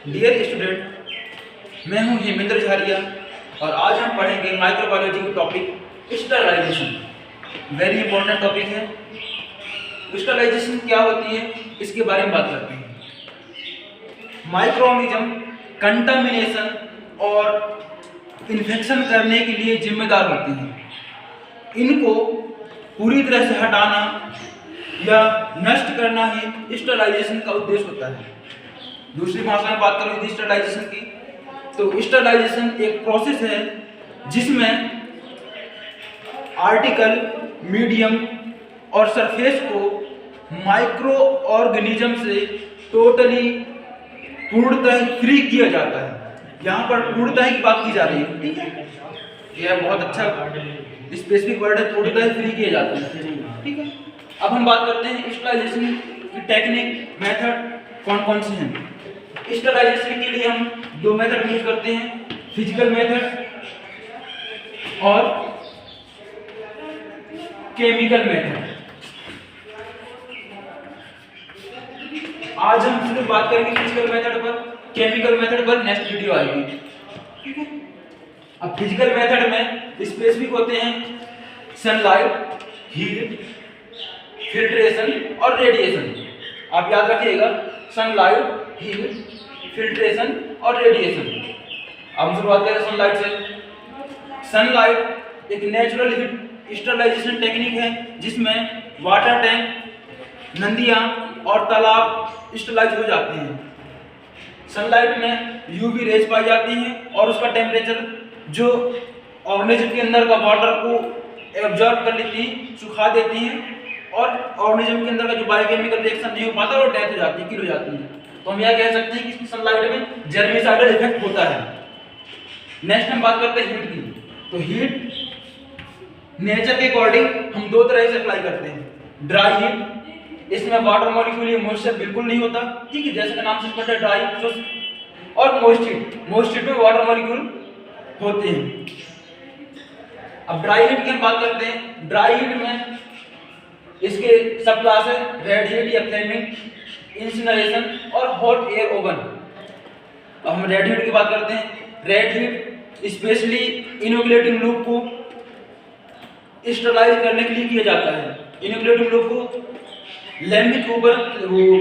Dear student, मैं हूं हेमेंद्र झारिया और आज हम पढ़ेंगे माइक्रोबायोलॉजी का topic sterilisation. Very important topic है। स्टरलाइजेशन क्या होती है इसके बारे में बात करते हैं। माइक्रोऑर्गेनिज्म कंटामिनेशन और इन्फेक्शन करने के लिए जिम्मेदार होती हैं। इनको पूरी तरह से हटाना या नष्ट करना ही स्टरलाइजेशन का उद्देश्य होता है। दूसरी भाषा में बात करें स्टरलाइजेशन की, तो स्टरलाइजेशन एक प्रोसेस है जिसमें आर्टिकल, मीडियम और सरफेस को माइक्रो ऑर्गेनिज्म से टोटली पूर्णतः फ्री किया जाता है। यहाँ पर पूर्णतः की बात की जा रही है, ठीक है। यह बहुत अच्छा स्पेसिफिक वर्ड है, पूर्णतः फ्री किया जाता है, ठीक है। अब हम बात करते हैं स्टरलाइजेशन की टेक्निक, मेथड कौन कौन से हैं। स्टरलाइजेशन के लिए हम दो मेथड यूज करते हैं, फिजिकल मेथड और केमिकल मेथड। आज हम सिर्फ बात करेंगे फिजिकल मेथड पर, केमिकल मेथड पर नेक्स्ट वीडियो आएगी, ठीक है। अब फिजिकल मेथड में स्पेसिफिक होते हैं सनलाइट, हीट, फिल्ट्रेशन और रेडिएशन। आप याद रखिएगा, सनलाइट, हीट, फिल्ट्रेशन और रेडिएशन। अब हम शुरुआत करें सनलाइट से। सनलाइट एक नेचुरल हीट स्टरलाइजेशन टेक्निक है जिसमें वाटर टैंक, नदियाँ और तालाब स्टरलाइज हो जाते हैं। सनलाइट में यूवी रेज पाई जाती हैं और उसका टेम्परेचर जो ऑर्गेनिज्म के अंदर का वाटर को एब्जॉर्ब कर लेती है, सुखा देती हैं और ऑर्गेनिज्म के अंदर का जो बायोकेमिकल रिएक्शन नहीं हो पाता और डेथ हो जाती है, किल हो जाती है। तो हम यह कह सकते हैं कि सनलाइट में जर्मिसाइडल इफेक्ट होता है। नेक्स्ट हम बात करते हैं हीट की। तो हीट नेचर के अकॉर्डिंग हम दो तरह से अप्लाई करते हैं। ड्राई हीट, इसमें वाटर मॉलिक्यूल या मॉइस्चर बिल्कुल नहीं होता, ठीक है, जैसे का नाम से पता है ड्राई, शुष्क। और मॉइस्ट हीट में वाटर मॉलिक्यूल होते हैं। अब ड्राई हीट की हम बात करते हैं। ड्राई हीट में इसके सब क्लास है, रेड हीट या फ्लेमिंग, इंसिनरेशन और हॉट एयर ओवन। अब हम रेड हीट की बात करते हैं। Red heat specially inoculating loop को स्टरलाइज करने के लिए किया जाता है। इनोकुलेटिंग लूप को लैंप के ऊपर,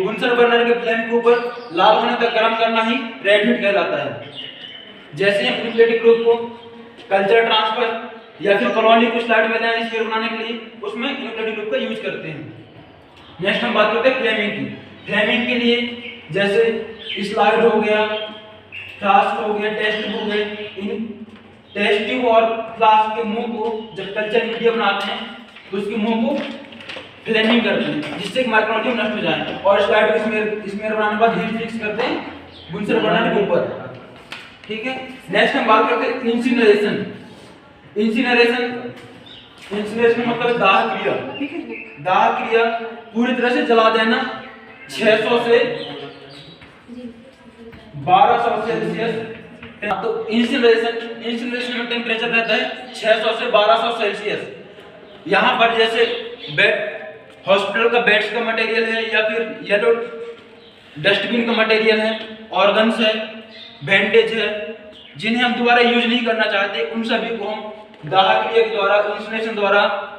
बुनसन बर्नर के फ्लेम के ऊपर लाल होने तक गर्म करना ही रेड हीट कहलाता है। जैसे हम इनोकुलेटिंग लूप को कल्चर ट्रांसफर या फिर कॉलोनी को स्लाइड में लेना स्फीयर बनाने के लिए उसमें इनोकुलेटिंग लूप का यूज करते हैं। नेक्स्ट हम बात करते हैं फ्लेमिंग की। फ्लेमिंग के लिए जैसे स्लाइड हो गया, फ्लास्क हो गया, टेस्ट ट्यूब हो गए। इन टेस्ट ट्यूब और फ्लास्क के मुंह को जब कल्चर मीडिया बनाते हैं तो उसके मुंह को फ्लेमिंग करते हैं जिससे माइक्रोऑर्गेनिज्म नष्ट हो जाए। और स्लाइड को स्मेयर बनाने के बाद हीट फिक्स करते हैं बुनसन बर्नर के ऊपर, ठीक है। नेक्स्ट हम बात करते हैं इंसिनरेशन। इंसिनरेशन मतलब दाह क्रिया, ठीक है। दाह क्रिया पूरी तरह से जला देना 600 से 1200 सेल्सियस। तो इंसिनरेशन में टेम्परेचर रहता है 600 से 1200 सेल्सियस। यहाँ पर जैसे बेड, हॉस्पिटल का बेड्स का मटेरियल है या फिर येलो डस्टबिन का मटेरियल है, ऑर्गन्स है, बैंडेज है, जिन्हें हम दोबारा यूज नहीं करना चाहते, उन सभी को हम दाह क्रिया के द्वारा, इंसिनरेशन द्वारा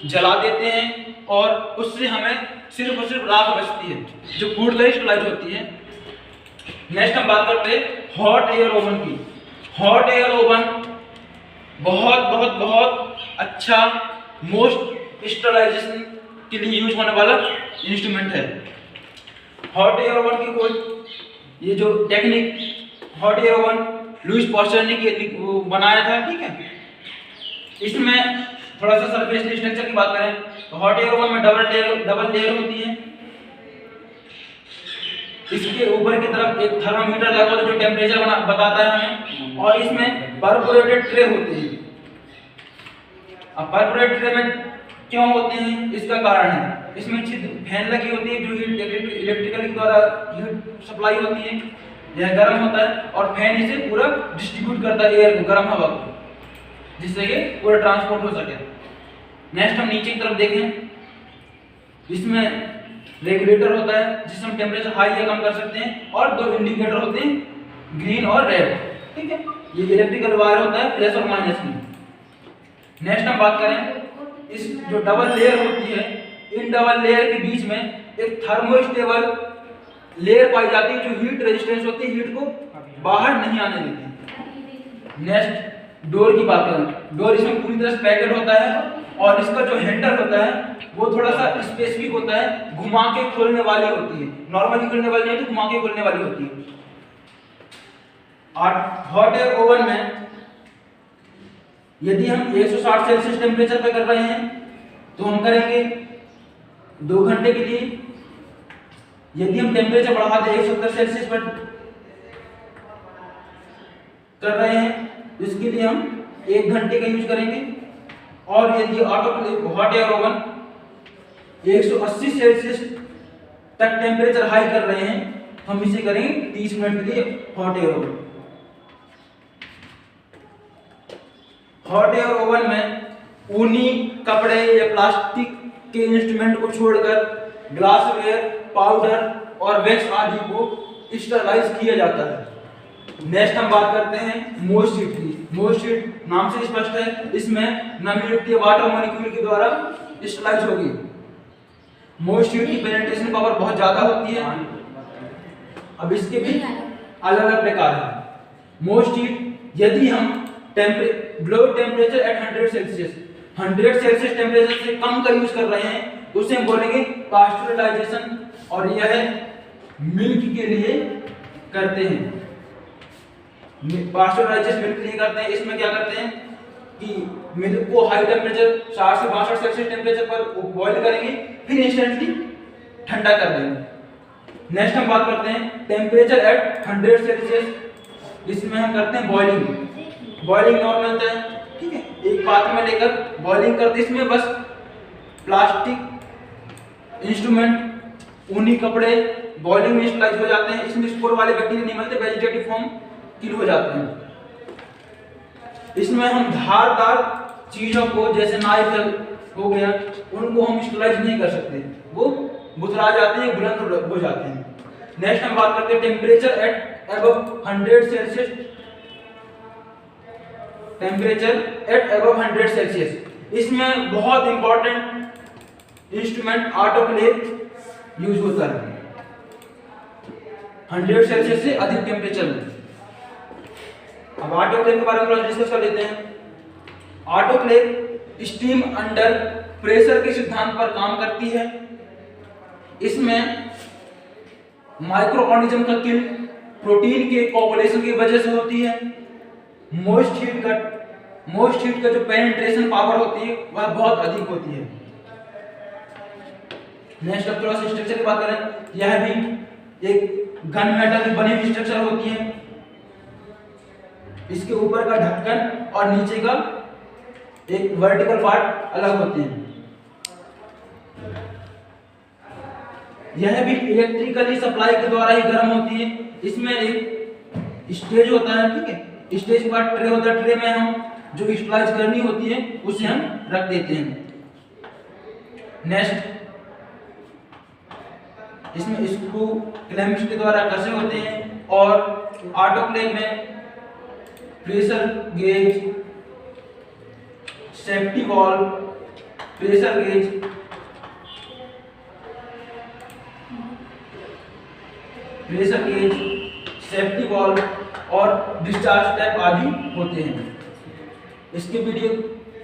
जला देते हैं और उससे हमें सिर्फ और सिर्फ राख बचती है जो पूर्णतः स्टरलाइज होती है। नेक्स्ट हम बात करते हैं हॉट एयर ओवन की। हॉट एयर ओवन बहुत बहुत बहुत अच्छा मोस्ट स्टरलाइजेशन के लिए यूज होने वाला इंस्ट्रूमेंट है। हॉट एयर ओवन की कोई ये जो technique hot air oven Lewis pasture ने बनाया था, ठीक है। इसमें थोड़ा सा सरफेस स्ट्रक्चर की बात करें तो हॉट एयर ओवन में डबल लेयर होती है। इसके ऊपर की तरफ एक थर्मामीटर लगा होता है जो टेम्परेचर बताता है हमें, और इसमें परफोरेटेड ट्रे होते हैं। अब परफोरेटेड ट्रे में क्यों होते हैं इसका कारण है, इसमें फैन लगी होती है जो इलेक्ट्रिकल के द्वारा हीट सप्लाई होती है। यह गर्म होता है और फैन इसे पूरा डिस्ट्रीब्यूट करता है एयर को, गर्म हवा को, जिससे ये पूरा ट्रांसपोर्ट हो सके। नेक्स्ट हम नीचे की तरफ देखें, इसमें रेगुलेटर होता है जिससे हम टेम्परेचर हाई या कम कर सकते हैं, और 2 इंडिकेटर होते हैं, ग्रीन और रेड। ठीक है, ये इलेक्ट्रिकल वायर होता है प्लस और माइनस की। नेक्स्ट हम बात करें, इस जो डबल लेयर होती है, इन डबल लेयर के बीच में एक थर्मोस्टेबल लेयर पाई जाती है जो हीट रेजिस्टेंस होती है, हीट को बाहर नहीं आने देती है। नेक्स्ट डोर की बात करें, डोर इसमें पूरी तरह से पैकेट होता है और इसका जो हैंडल होता है वो थोड़ा सा स्पेसिफिक होता है, घुमा के खोलने वाली होती है, नॉर्मली खोलने वाली नहीं होती, घुमा के खोलने वाली होती है। हॉट एयर ओवन में यदि हम 160 सेल्सियस टेम्परेचर पे कर रहे हैं तो हम करेंगे 2 घंटे के लिए। यदि हम टेम्परेचर बढ़ा दें 170 सेल्सियस पर कर रहे हैं तो इसके लिए हम 1 घंटे का यूज करेंगे। और यदि autoclave hot air oven 180 Celsius तक टेम्परेचर हाई कर रहे हैं तो हम इसे करेंगे 30 मिनट के लिए hot air oven. Hot air oven में ऊनी कपड़े या प्लास्टिक के इंस्ट्रूमेंट को छोड़कर ग्लासवेयर, पाउडर और वैक्स आदि को स्टरलाइज किया जाता है। नेक्स्ट हम बात करते हैं मोस्ट हीट की। मोस्ट हीट नाम से स्पष्ट है, इसमें नमी वाटर मॉलिक्यूल के द्वारा स्टरलाइज होगी। मोस्ट हीट की पेनिट्रेशन पावर बहुत ज्यादा होती है। अब इसके भी अलग अलग प्रकार हैं। मोस्ट हीट यदि हम low temperature at 100 Celsius 100 Celsius temperature से कम का यूज कर रहे हैं तो उसे हम बोलेंगे पास्चुराइजेशन, और यह मिल्क के लिए करते हैं। पास्चुराइजेशन मिल्क के लिए करते हैं। इसमें क्या करते हैं कि मिल्क को हाई टेम्परेचर 60 से 62 सेल्सियस टेम्परेचर पर बॉईल करेंगे, फिर इंस्टेंटली ठंडा कर देंगे। नेक्स्ट हम बात करते हैं टेम्परेचर एट 100 सेल्सियस, इसमें हम करते हैं बॉइलिंग। बॉइलिंग नॉर्मल है, ठीक है, एक पात्र में लेकर बॉइलिंग करते, इसमें बस प्लास्टिक इंस्ट्रूमेंट, ऊनी कपड़े बॉइलिंग में स्टरलाइज हो जाते हैं। इसमें स्पोर वाले बैक्टीरिया नहीं मिलते, वेजिटेटिव फॉर्म किल हो जाते हैं। इसमें हम धारदार चीजों को जैसे नाइफ हो गया, उनको हम स्टरलाइज नहीं कर सकते, वो बुतरा जाते हैं, बुलंद हो जाते हैं। नेक्स्ट हम बात करते हैं temperature at above 100 Celsius. Temperature at above 100 Celsius, इसमें बहुत इंपॉर्टेंट इंस्ट्रूमेंट ऑटोक्लेव यूज होता है 100 सेल्सियस से अधिक टेम्परेचर में। अब ऑटोक्लेव के बारे में डिस्कस कर लेते हैं। ऑटोक्लेव स्टीम अंडर प्रेशर के सिद्धांत पर काम करती है। इसमें माइक्रो ऑर्गेनिज्म का किल प्रोटीन के कोगुलेशन की वजह से होती है। मोस्ट हीट का जो पेनिट्रेशन पावर होती है वह बहुत अधिक होती है। नेक्स्ट अब थोड़ा सा स्ट्रक्चर की बात करें, यह भी एक गन मेटल की बनी हुई स्ट्रक्चर होती है। इसके ऊपर का ढक्कन और नीचे का एक वर्टिकल पार्ट अलग होते हैं। यह भी इलेक्ट्रिकली सप्लाई के द्वारा ही गर्म होती है। इसमें एक स्टेज होता है, ठीक है, स्टेज के बाद ट्रे होता है, ट्रे में हम जो स्टरलाइज करनी होती है उसे हम रख देते हैं। नेक्स्ट इसमें स्क्रू क्लैंप्स के द्वारा कसे होते हैं, और ऑटोक्लेव में pressure gauge, safety valve, pressure gauge, safety valve और डिस्चार्ज टैप आदि होते हैं। इसकी वीडियो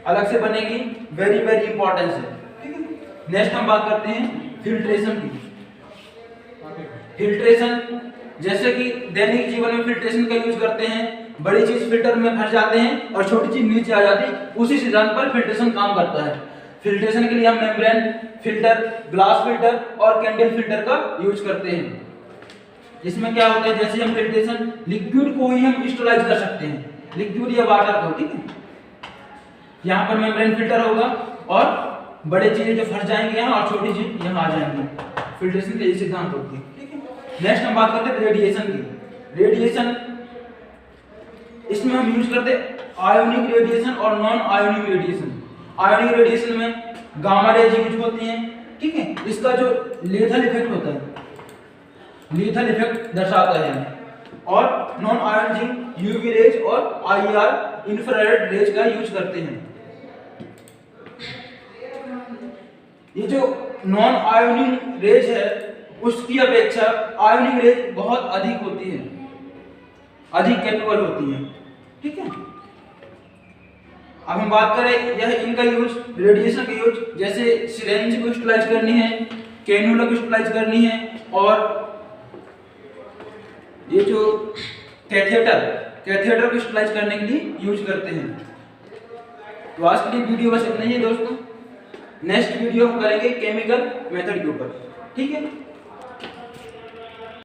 अलग से बनेगी, वेरी वेरी इंपॉर्टेंट है, ठीक है। नेक्स्ट हम बात करते हैं फिल्ट्रेशन की। फिल्ट्रेशन जैसे कि दैनिक जीवन में फिल्ट्रेशन का यूज करते हैं, बड़ी चीज फिल्टर में फंस जाते हैं और छोटी चीज नीचे आ जाती है, उसी सिद्धांत पर फिल्ट्रेशन काम करता है। फिल्ट्रेशन के लिए हम मेम्ब्रेन फिल्टर, ग्लास फिल्टर और कैंडल फिल्टर का यूज करते हैं। इसमें क्या होता है, जैसे हम फिल्ट्रेशन लिक्विड को ही हम स्टरलाइज कर सकते हैं, लिक्विड या वाटर को, ठीक है। यहाँ पर मेम्ब्रेन फिल्टर होगा और बड़े चीजें जो फंस जाएंगे यहाँ और छोटी चीज यहाँ आ जाएंगी। फिल्ट्रेशन का ये सिद्धांत होती है, ठीक है। नेक्स्ट हम बात करते हैं रेडिएशन की। रेडिएशन इसमें हम यूज करते हैं आयोनिक रेडिएशन और non ionic radiation. Ionic radiation में गामा रेज यूज होती हैं, ठीक है, इसका जो लेथल इफेक्ट होता है, लेथल इफेक्ट दर्शाता है। और नॉन आयोनाइजिंग यूवी रेज और आईआर इंफ्रारेड रेज का यूज करते हैं। ये जो नॉन आयोनिंग रेज है उसकी अपेक्षा आयोनिंग रेज बहुत अधिक होती है, अधिक कैपेबल होती है। ठीक है, अब हम बात करें यह इनका यूज, रेडिएशन का यूज, जैसे सिरेंज को स्टलाइज करनी है, कैनुला को स्टलाइज करनी है, और ये जो कैथेटर को स्टलाइज करने के लिए यूज करते हैं। तो आज के लिए वीडियो बस इतना ही है दोस्तों। नेक्स्ट वीडियो हम करेंगे केमिकल मेथड के ऊपर। ठीक है।